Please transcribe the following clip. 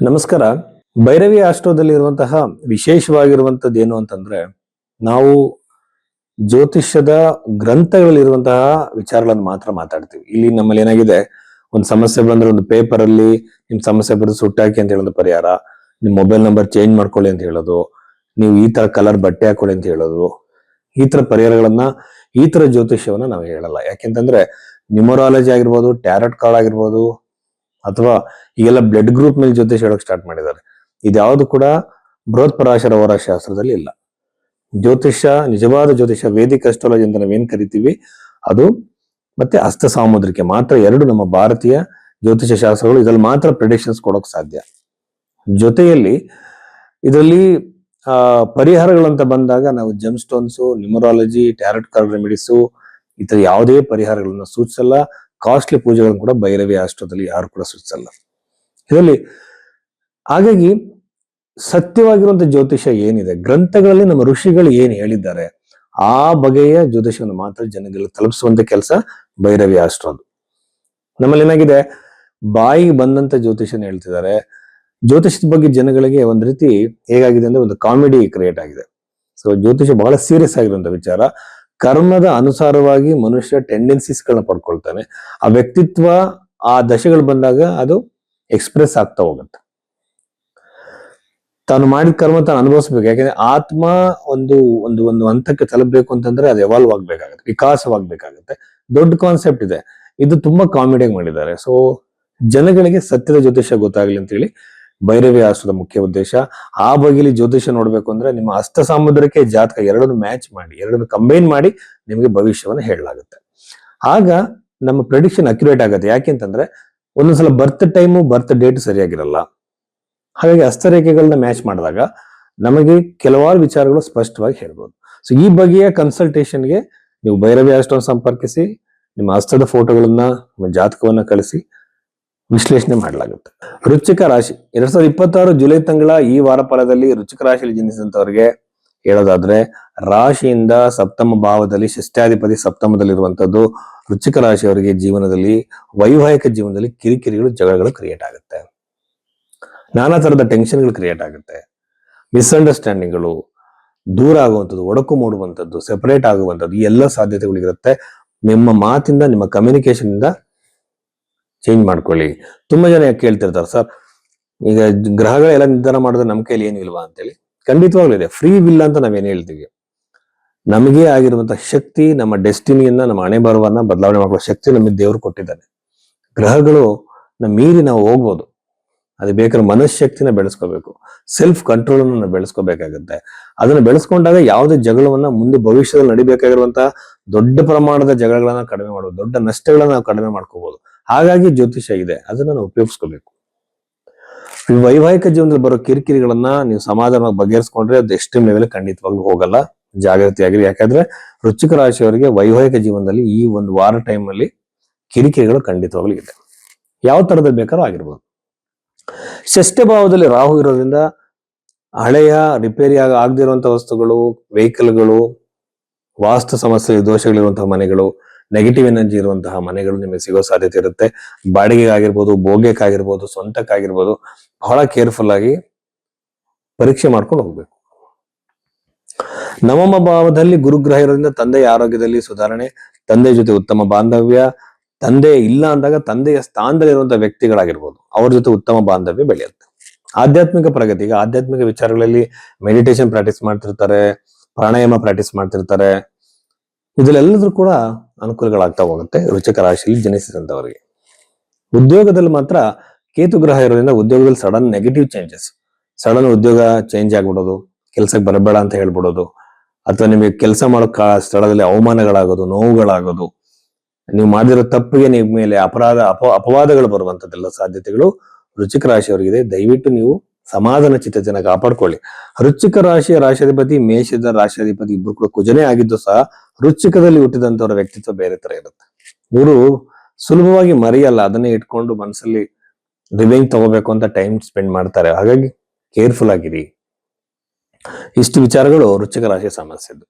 ನಮಸ್ಕಾರ. ಭೈರವಿ ಆಸ್ಟ್ರೋದಲ್ಲಿ ಇರುವಂತಹ ವಿಶೇಷವಾಗಿರುವಂತದ್ದು ಏನು ಅಂತಂದ್ರೆ, ನಾವು ಜ್ಯೋತಿಷ್ಯದ ಗ್ರಂಥಗಳಲ್ಲಿರುವಂತಹ ವಿಚಾರಗಳನ್ನು ಮಾತ್ರ ಮಾತಾಡ್ತೀವಿ. ಇಲ್ಲಿ ನಮ್ಮಲ್ಲಿ ಏನಾಗಿದೆ, ಒಂದು ಸಮಸ್ಯೆ ಬಂದ್ರೆ ಒಂದು ಪೇಪರ್ ಅಲ್ಲಿ ನಿಮ್ ಸಮಸ್ಯೆ ಬರೋದು ಸುಟ್ಟಾಕಿ ಅಂತ ಹೇಳೋದು ಪರಿಹಾರ, ನಿಮ್ ಮೊಬೈಲ್ ನಂಬರ್ ಚೇಂಜ್ ಮಾಡ್ಕೊಳ್ಳಿ ಅಂತ ಹೇಳೋದು, ನೀವು ಈ ತರ ಕಲರ್ ಬಟ್ಟೆ ಹಾಕೊಳ್ಳಿ ಅಂತ ಹೇಳೋದು, ಈ ತರ ಪರಿಹಾರಗಳನ್ನ, ಈ ತರ ಜ್ಯೋತಿಷ್ಯವನ್ನ ನಾವು ಹೇಳಲ್ಲ. ಯಾಕೆಂತಂದ್ರೆ ನ್ಯೂಮರಾಲಜಿ ಆಗಿರ್ಬೋದು, ಟ್ಯಾರೋಟ್ ಕಾರ್ಡ್ ಆಗಿರ್ಬೋದು, ಅಥವಾ ಈಗೆಲ್ಲ ಬ್ಲಡ್ ಗ್ರೂಪ್ ಮೇಲೆ ಜ್ಯೋತಿಷ ಹೇಳಕ್ ಸ್ಟಾರ್ಟ್ ಮಾಡಿದ್ದಾರೆ. ಇದ್ಯಾವುದು ಕೂಡ ಬೃಹತ್ ಪರಾಶರ ಹೋರ ಶಾಸ್ತ್ರದಲ್ಲಿ ಇಲ್ಲ. ಜ್ಯೋತಿಷ್ಯ, ನಿಜವಾದ ಜ್ಯೋತಿಷ್ಯ, ವೇದಿಕ್ ಅಸ್ಟ್ರಾಲಜಿ ಅಂತ ನಾವೇನ್ ಕರಿತೀವಿ ಅದು, ಮತ್ತೆ ಹಸ್ತ ಸಾಮುದ್ರಿಕೆ ಮಾತ್ರ ಎರಡು ನಮ್ಮ ಭಾರತೀಯ ಜ್ಯೋತಿಷ್ಯ ಶಾಸ್ತ್ರಗಳು. ಇದ್ರಲ್ಲಿ ಮಾತ್ರ ಪ್ರೆಡಿಕ್ಷನ್ಸ್ ಕೊಡೋಕ್ ಸಾಧ್ಯ. ಜೊತೆಯಲ್ಲಿ ಇದರಲ್ಲಿ ಪರಿಹಾರಗಳಂತ ಬಂದಾಗ ನಾವು GeM stones, numerology, tarot card remedies, ಈ ತರ ಯಾವುದೇ ಪರಿಹಾರಗಳನ್ನ ಸೂಚಿಸಲ್ಲ. ಕಾಸ್ಟ್ಲಿ ಪೂಜೆಗಳನ್ನು ಕೂಡ ಭೈರವಿ ಆಸ್ಟ್ರೋದಲ್ಲಿ ಯಾರು ಕೂಡ ಸೂಚಿಸಲ್ಲ. ಇದರಲ್ಲಿ ಹಾಗಾಗಿ ಸತ್ಯವಾಗಿರುವಂತ ಜ್ಯೋತಿಷ್ಯ ಏನಿದೆ, ಗ್ರಂಥಗಳಲ್ಲಿ ನಮ್ಮ ಋಷಿಗಳು ಏನ್ ಹೇಳಿದ್ದಾರೆ, ಆ ಬಗೆಯ ಜ್ಯೋತಿಷವನ್ನು ಮಾತ್ರ ಜನಗಳಿಗೆ ತಲುಪಿಸುವಂತ ಕೆಲಸ ಭೈರವಿ ಆಸ್ಟ್ರೋದು. ನಮ್ಮಲ್ಲಿ ಏನಾಗಿದೆ, ಬಾಯಿಗೆ ಬಂದಂತ ಜ್ಯೋತಿಷನ ಹೇಳ್ತಿದ್ದಾರೆ. ಜ್ಯೋತಿಷದ ಬಗ್ಗೆ ಜನಗಳಿಗೆ ಒಂದ್ ರೀತಿ ಹೇಗಾಗಿದೆ ಅಂದ್ರೆ ಒಂದು ಕಾಮಿಡಿ ಕ್ರಿಯೇಟ್ ಆಗಿದೆ. ಸೊ ಜ್ಯೋತಿಷ ಬಹಳ ಸೀರಿಯಸ್ ಆಗಿರುವಂತ ವಿಚಾರ. ಕರ್ಮದ ಅನುಸಾರವಾಗಿ ಮನುಷ್ಯ ಟೆಂಡೆನ್ಸೀಸ್ಗಳನ್ನ ಪಡ್ಕೊಳ್ತಾನೆ. ಆ ವ್ಯಕ್ತಿತ್ವ ಆ ದಶೆಗಳು ಬಂದಾಗ ಅದು ಎಕ್ಸ್ಪ್ರೆಸ್ ಆಗ್ತಾ ಹೋಗುತ್ತೆ. ತಾನು ಮಾಡಿದ ಕರ್ಮ ತಾನು ಅನುಭವಿಸ್ಬೇಕು. ಯಾಕಂದ್ರೆ ಆತ್ಮ ಒಂದು ಒಂದು ಒಂದು ಹಂತಕ್ಕೆ ತಲುಪಬೇಕು ಅಂತಂದ್ರೆ ಅದು ಎವಾಲ್ವ್ ಆಗ್ಬೇಕಾಗತ್ತೆ, ವಿಕಾಸವಾಗ್ಬೇಕಾಗತ್ತೆ. ದೊಡ್ಡ ಕಾನ್ಸೆಪ್ಟ್ ಇದೆ. ಇದು ತುಂಬಾ ಕಾಮಿಡಿಯಾಗಿ ಮಾಡಿದ್ದಾರೆ. ಸೊ ಜನಗಳಿಗೆ ಸತ್ಯದ ಜ್ಯೋತಿಷ್ಯ ಗೊತ್ತಾಗ್ಲಿ ಅಂತ ಹೇಳಿ ಭೈರವಿ ಆಸ್ಟ್ರದ ಮುಖ್ಯ ಉದ್ದೇಶ. ಆ ಬಗೆಯಲ್ಲಿ ಜ್ಯೋತಿಷ್ಯ ನೋಡ್ಬೇಕು ಅಂದ್ರೆ ನಿಮ್ಮ ಹಸ್ತ ಸಾಮುದ್ರಕ್ಕೆ ಜಾತಕ ಎರಡನ್ನು ಮ್ಯಾಚ್ ಮಾಡಿ, ಎರಡನ್ನು ಕಂಬೈನ್ ಮಾಡಿ ನಿಮಗೆ ಭವಿಷ್ಯವನ್ನು ಹೇಳಲಾಗುತ್ತೆ. ಆಗ ನಮ್ಮ ಪ್ರೆಡಿಕ್ಷನ್ ಅಕ್ಯುರೇಟ್ ಆಗುತ್ತೆ. ಯಾಕೆಂತಂದ್ರೆ ಒಂದೊಂದ್ಸಲ ಬರ್ತ್ ಟೈಮು, ಬರ್ತ್ ಡೇಟ್ ಸರಿಯಾಗಿರಲ್ಲ. ಹಾಗಾಗಿ ಹಸ್ತರೇಖೆಗಳನ್ನ ಮ್ಯಾಚ್ ಮಾಡಿದಾಗ ನಮಗೆ ಕೆಲವಾರು ವಿಚಾರಗಳು ಸ್ಪಷ್ಟವಾಗಿ ಹೇಳ್ಬೋದು. ಸೊ ಈ ಬಗೆಯ ಕನ್ಸಲ್ಟೇಷನ್ಗೆ ನೀವು ಭೈರವಿ ಆಸ್ಟ್ರೋನ ಸಂಪರ್ಕಿಸಿ, ನಿಮ್ಮ ಹಸ್ತದ ಫೋಟೋಗಳನ್ನ, ನಿಮ್ಮ ಜಾತಕವನ್ನ ಕಳಿಸಿ ವಿಶ್ಲೇಷಣೆ ಮಾಡಲಾಗುತ್ತೆ. ವೃಶ್ಚಿಕ ರಾಶಿ 2026 ಜುಲೈ ತಿಂಗಳ ಈ ವಾರ ಫಲದಲ್ಲಿ ವೃಶ್ಚಿಕ ರಾಶಿಯಲ್ಲಿ ಜನಿಸಿದಂತವರಿಗೆ ಹೇಳೋದಾದ್ರೆ, ರಾಶಿಯಿಂದ ಸಪ್ತಮ ಭಾವದಲ್ಲಿ ಷಷ್ಠಾಧಿಪತಿ ಸಪ್ತಮದಲ್ಲಿರುವಂತದ್ದು ವೃಶ್ಚಿಕ ರಾಶಿಯವರಿಗೆ ಜೀವನದಲ್ಲಿ, ವೈವಾಹಿಕ ಜೀವನದಲ್ಲಿ ಕಿರಿಕಿರಿಗಳು, ಜಗಳಗಳು ಕ್ರಿಯೇಟ್ ಆಗುತ್ತೆ. ನಾನಾ ತರದ ಟೆನ್ಷನ್ಗಳು ಕ್ರಿಯೇಟ್ ಆಗುತ್ತೆ. ಮಿಸ್ಅಂಡರ್ಸ್ಟ್ಯಾಂಡಿಂಗ್ಗಳು, ದೂರ ಆಗುವಂಥದ್ದು, ಒಡಕು ಮೂಡುವಂಥದ್ದು, ಸೆಪರೇಟ್ ಆಗುವಂಥದ್ದು, ಈ ಎಲ್ಲ ಸಾಧ್ಯತೆಗಳಿರುತ್ತೆ. ನಿಮ್ಮ ಮಾತಿಂದ, ನಿಮ್ಮ ಕಮ್ಯುನಿಕೇಶನ್ ಇಂದ ಚೇಂಜ್ ಮಾಡ್ಕೊಳ್ಳಿ. ತುಂಬಾ ಜನ ಕೇಳ್ತಿರ್ತಾರೆ, ಸರ್ ಈಗ ಗ್ರಹಗಳೆಲ್ಲ ನಿರ್ಧಾರ ಮಾಡಿದ್ರೆ ನಮ್ಮ ಕೈಲಿ ಏನು ಇಲ್ವಾ ಅಂತೇಳಿ. ಖಂಡಿತವಾಗ್ಲೂ ಇದೆ. ಫ್ರೀ ವಿಲ್ ಅಂತ ನಾವೇನ್ ಹೇಳ್ತೀವಿ, ನಮಗೆ ಆಗಿರುವಂತಹ ಶಕ್ತಿ, ನಮ್ಮ ಡೆಸ್ಟಿನಿಯನ್ನ, ನಮ್ಮ ಹಣೆ ಬರವನ್ನ ಬದಲಾವಣೆ ಮಾಡುವ ಶಕ್ತಿ ನಮಗೆ ದೇವರು ಕೊಟ್ಟಿದ್ದಾನೆ. ಗ್ರಹಗಳು ಮೀರಿ ನಾವು ಹೋಗ್ಬೋದು. ಅದು ಬೇಕಾದ್ರೆ ಮನಃಶಕ್ತಿನ ಬೆಳೆಸ್ಕೋಬೇಕು, ಸೆಲ್ಫ್ ಕಂಟ್ರೋಲ್ ಅನ್ನು ಬೆಳೆಸ್ಕೋಬೇಕಾಗುತ್ತೆ. ಅದನ್ನ ಬೆಳೆಸ್ಕೊಂಡಾಗ ಯಾವುದೇ ಜಗಳವನ್ನ ಮುಂದೆ ಭವಿಷ್ಯದಲ್ಲಿ ನಡಿಬೇಕಾಗಿರುವಂತಹ ದೊಡ್ಡ ಪ್ರಮಾಣದ ಜಗಳಗಳನ್ನ ಕಡಿಮೆ ಮಾಡಬಹುದು, ದೊಡ್ಡ ನಷ್ಟಗಳನ್ನ ನಾವು ಕಡಿಮೆ ಮಾಡ್ಕೋಬಹುದು. ಹಾಗಾಗಿ ಜ್ಯೋತಿಷ್ಯ ಇದೆ, ಅದನ್ನ ನಾವು ಉಪಯೋಗಿಸ್ಕೋಬೇಕು. ವೈವಾಹಿಕ ಜೀವನದಲ್ಲಿ ಬರೋ ಕಿರಿಕಿರಿಗಳನ್ನ ನೀವು ಸಮಾಧಾನವಾಗಿ ಬಗೆಹರಿಸ್ಕೊಂಡ್ರೆ ಅದು ಎಕ್ಸ್ಟ್ರೀಮ್ ಲೆವೆಲ್ ಖಂಡಿತವಾಗ್ಲೂ ಹೋಗಲ್ಲ. ಜಾಗೃತಿಯಾಗಿರಿ. ಯಾಕಂದ್ರೆ ವೃಶ್ಚಿಕ ರಾಶಿಯವರಿಗೆ ವೈವಾಹಿಕ ಜೀವನದಲ್ಲಿ ಈ ಒಂದು ವಾರ ಟೈಮ್ ಅಲ್ಲಿ ಕಿರಿಕಿರಿಗಳು ಖಂಡಿತವಾಗ್ಲೂ ಇದೆ. ಯಾವ ತರದಲ್ಲಿ ಬೇಕಾದ್ರೂ ಆಗಿರ್ಬೋದು. ಷಷ್ಠ ಭಾವದಲ್ಲಿ ರಾಹು ಇರೋದ್ರಿಂದ ಹಳೆಯ ರಿಪೇರಿ ಆಗದಿರುವಂತಹ ವಸ್ತುಗಳು, ವೆಹಿಕಲ್ಗಳು, ವಾಸ್ತು ಸಮಸ್ಯೆ ದೋಷಗಳಿರುವಂತಹ ಮನೆಗಳು, ನೆಗೆಟಿವ್ ಎನರ್ಜಿ ಇರುವಂತಹ ಮನೆಗಳು ನಿಮಗೆ ಸಿಗೋ ಸಾಧ್ಯತೆ ಇರುತ್ತೆ. ಬಾಡಿಗೆ ಆಗಿರ್ಬೋದು, ಭೋಗ್ಯಕ್ಕಾಗಿರ್ಬೋದು, ಸ್ವಂತಕ್ಕಾಗಿರ್ಬೋದು, ಬಹಳ ಕೇರ್ಫುಲ್ ಆಗಿ ಪರೀಕ್ಷೆ ಮಾಡ್ಕೊಂಡು ಹೋಗ್ಬೇಕು. ನವಮ ಭಾವದಲ್ಲಿ ಗುರುಗ್ರಹ ಇರೋದ್ರಿಂದ ತಂದೆಯ ಆರೋಗ್ಯದಲ್ಲಿ ಸುಧಾರಣೆ, ತಂದೆ ಜೊತೆ ಉತ್ತಮ ಬಾಂಧವ್ಯ, ತಂದೆ ಇಲ್ಲ ಅಂದಾಗ ತಂದೆಯ ಸ್ಥಾನದಲ್ಲಿರುವಂತಹ ವ್ಯಕ್ತಿಗಳಾಗಿರ್ಬೋದು, ಅವ್ರ ಜೊತೆ ಉತ್ತಮ ಬಾಂಧವ್ಯ ಬೆಳೆಯುತ್ತೆ. ಆಧ್ಯಾತ್ಮಿಕ ಪ್ರಗತಿ, ಈಗ ಆಧ್ಯಾತ್ಮಿಕ ವಿಚಾರಗಳಲ್ಲಿ ಮೆಡಿಟೇಷನ್ ಪ್ರಾಕ್ಟೀಸ್ ಮಾಡ್ತಿರ್ತಾರೆ, ಪ್ರಾಣಾಯಾಮ ಪ್ರಾಕ್ಟೀಸ್ ಮಾಡ್ತಿರ್ತಾರೆ. ಇದೆಲ್ಲದ್ರೂ ಕೂಡ ಅನುಕೂಲಗಳಾಗ್ತಾ ಹೋಗುತ್ತೆ ವೃಶ್ಚಿಕ ರಾಶಿಯಲ್ಲಿ ಜನಿಸಿದಂತವರಿಗೆ. ಉದ್ಯೋಗದಲ್ಲಿ ಮಾತ್ರ ಕೇತು ಗ್ರಹ ಇರೋದ್ರಿಂದ ಉದ್ಯೋಗದಲ್ಲಿ ಸಡನ್ ನೆಗೆಟಿವ್ ಚೇಂಜಸ್, ಸಡನ್ ಉದ್ಯೋಗ ಚೇಂಜ್ ಆಗ್ಬಿಡೋದು, ಕೆಲ್ಸಕ್ಕೆ ಬರಬೇಡ ಅಂತ ಹೇಳ್ಬಿಡೋದು, ಅಥವಾ ನಿಮಗೆ ಕೆಲಸ ಮಾಡೋ ಸ್ಥಳದಲ್ಲಿ ಅವಮಾನಗಳಾಗೋದು, ನೋವುಗಳಾಗೋದು, ನೀವು ಮಾಡಿರೋ ತಪ್ಪಿಗೆ ನಿಮ್ಮ ಮೇಲೆ ಅಪವಾದಗಳು ಬರುವಂತದ್ದೆಲ್ಲ ಸಾಧ್ಯತೆಗಳು ವೃಶ್ಚಿಕ ರಾಶಿಯವರಿಗಿದೆ. ದಯವಿಟ್ಟು ನೀವು ಸಮಾಧಾನ ಚಿತ್ತತೆಯನ್ನು ಕಾಪಾಡ್ಕೊಳ್ಳಿ. ವೃಶ್ಚಿಕ ರಾಶಿಯ ರಾಶಿಯಾಧಿಪತಿ, ಮೇಷದ ರಾಶಿಯಾಧಿಪತಿ ಇಬ್ರು ಕೂಡ ಕುಜನೇ ಆಗಿದ್ದು ಸಹ ವೃಶ್ಚಿಕದಲ್ಲಿ ಹುಟ್ಟಿದಂತವರ ವ್ಯಕ್ತಿತ್ವ ಬೇರೆ ತರ ಇರುತ್ತೆ. ಇವರು ಸುಲಭವಾಗಿ ಮರೆಯಲ್ಲ, ಅದನ್ನೇ ಇಟ್ಕೊಂಡು ಮನಸ್ಸಲ್ಲಿ ರಿವೆಂಜ್ ತಗೋಬೇಕು ಅಂತ ಟೈಮ್ ಸ್ಪೆಂಡ್ ಮಾಡ್ತಾರೆ. ಹಾಗಾಗಿ ಕೇರ್ಫುಲ್ ಆಗಿರಿ. ಇಷ್ಟು ವಿಚಾರಗಳು ವೃಶ್ಚಿಕ ರಾಶಿಯ ಸಮಸ್ಯೆದು.